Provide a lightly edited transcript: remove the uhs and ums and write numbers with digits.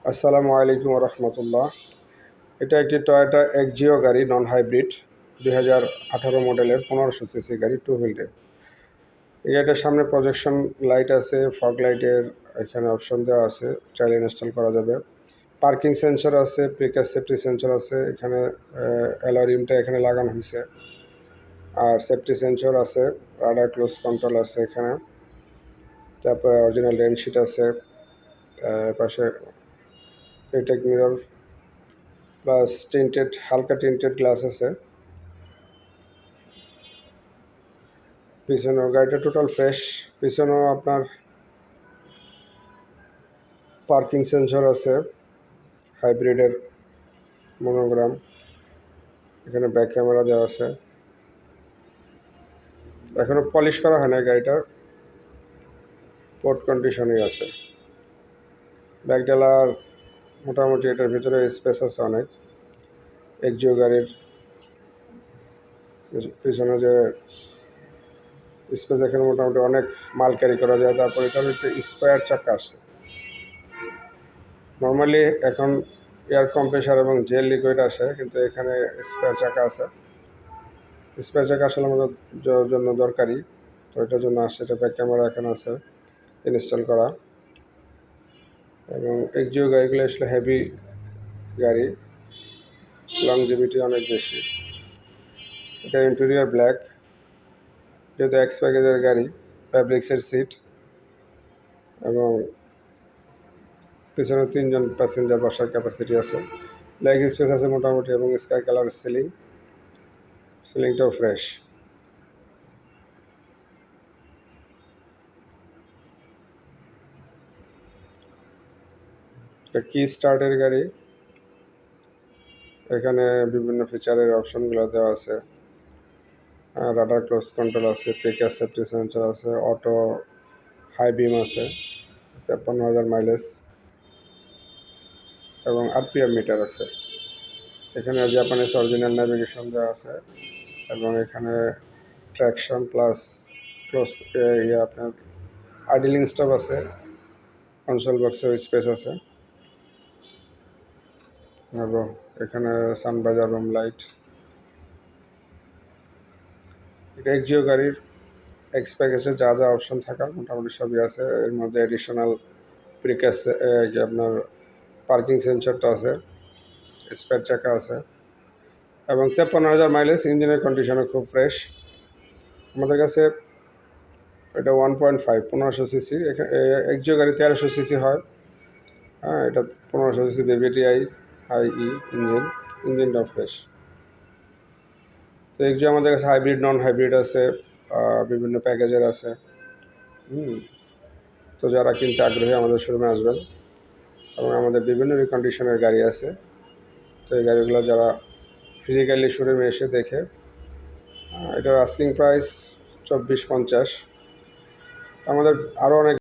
আসসালামু আলাইকুম রহমতুল্লাহ। এটা একটি টয়োটা এক্সজিও গাড়ি, নন হাইব্রিড, 2018 মডেলের 1500 সিসি গাড়ি, 2 হুইলের। এই গাড়িটার সামনে প্রজেকশন লাইট আছে, ফগ লাইটের এখানে অপশন দেওয়া আছে, চাইলে ইনস্টল করা যাবে। পার্কিং সেন্সর আছে, প্রিকার সেফটি সেন্সর আছে, এখানে অ্যালারিমটা এখানে লাগানো হয়েছে। আর সেফটি সেন্সর আছে, রাডার ক্লোজ কন্ট্রোল আছে এখানে। তারপরে অরিজিনাল রেনশিট আছে, পাশে রিটেক মিরর প্লাস টিন্টেড, হালকা টিন্টেড গ্লাস আছে। পিছনেও গাড়িটা টোটাল ফ্রেশ। পিছনেও আপনার পার্কিং সেন্সর আছে, হাইব্রিডের মনোগ্রাম। এখানে ব্যাক ক্যামেরা দেওয়া আছে। এখনও পলিশ করা হয় না, গাড়িটা পোর্ট কন্ডিশনই আছে। ব্যাকডালার মোটামুটি এটার ভিতরে স্পেস আছে অনেক। এক্সজিও গাড়ির পিছনে যে স্পেস, এখানে মোটামুটি অনেক মাল ক্যারি করা যায়। তারপর এটার একটু স্পেয়ার চাকা আসছে। নর্মালি এখন এয়ার কম্প্রেসার এবং জেল লিকুইড আসে, কিন্তু এখানে স্পেয়ার চাকা আছে। স্পেয়ার চাকা আসলে আমাদের জন্য দরকারি, তো এটার জন্য আসছে। এটা ব্যাক ক্যামেরা এখানে আছে ইনস্টল করা। এবং এক্সজিও গাড়িগুলো আসলে হেভি গাড়ি, লংজিভিটি অনেক বেশি। এটা ইন্টেরিয়র ব্ল্যাক, যেহেতু এক্স প্যাকেজের গাড়ি, ফ্যাব্রিক্সের সিট এবং পিছনে 3 জন প্যাসেঞ্জার বসার ক্যাপাসিটি আছে। লেগ স্পেস আছে মোটামুটি, এবং স্কাই কালারের সিলিংটাও ফ্রেশ। এটা কি স্টার্টের গাড়ি। এখানে বিভিন্ন ফিচারের অপশনগুলো দেওয়া আছে। রাডার ক্লোজ কন্ট্রোল আছে, প্রিকার সেফটি সেন্সর আছে, অটো হাই বিম আছে, 53,000 মাইলেজ এবং আরপিএম মিটার আছে। এখানে জাপানিজ অরিজিনাল ন্যাভিগেশন দেওয়া আছে, এবং এখানে ট্র্যাকশন প্লাস ক্লোজ আপনার আইডলিং স্টপ আছে। কনসোল বক্সের স্পেস আছে, এবং এখানে সানবাইজার রুম লাইট। এটা এক্সজিও গাড়ির এক্স প্যাকেজে যা যা অপশন থাকার মোটামুটি সবই আছে। এর মধ্যে এডিশনাল প্রিকাস আপনার পার্কিং সেন্সরটা আছে, স্পেয়ার চাকা আছে, এবং 53,000 মাইলেজ। ইঞ্জিনের কন্ডিশনও খুব ফ্রেশ। আমাদের কাছে এটা 1.5 1500 সিসি। এক্সজিও গাড়ি 1300 সিসি হয়। হ্যাঁ, এটা 1500 সিসি বেবিটিআই হাই ইঞ্জিনটাও ফ্রেশ। তো এক্সজিও আমাদের কাছে হাইব্রিড, নন হাইব্রিড আছে, বিভিন্ন প্যাকেজের আছে। তো যারা কিনতে আগ্রহী আমাদের শোরুমে আসবেন, এবং আমাদের বিভিন্ন রিকন্ডিশনের গাড়ি আছে। তো এই গাড়িগুলো যারা ফিজিক্যালি শোরুমে এসে দেখে, এটার আস্কিং প্রাইস 2450। আমাদের আরও অনেক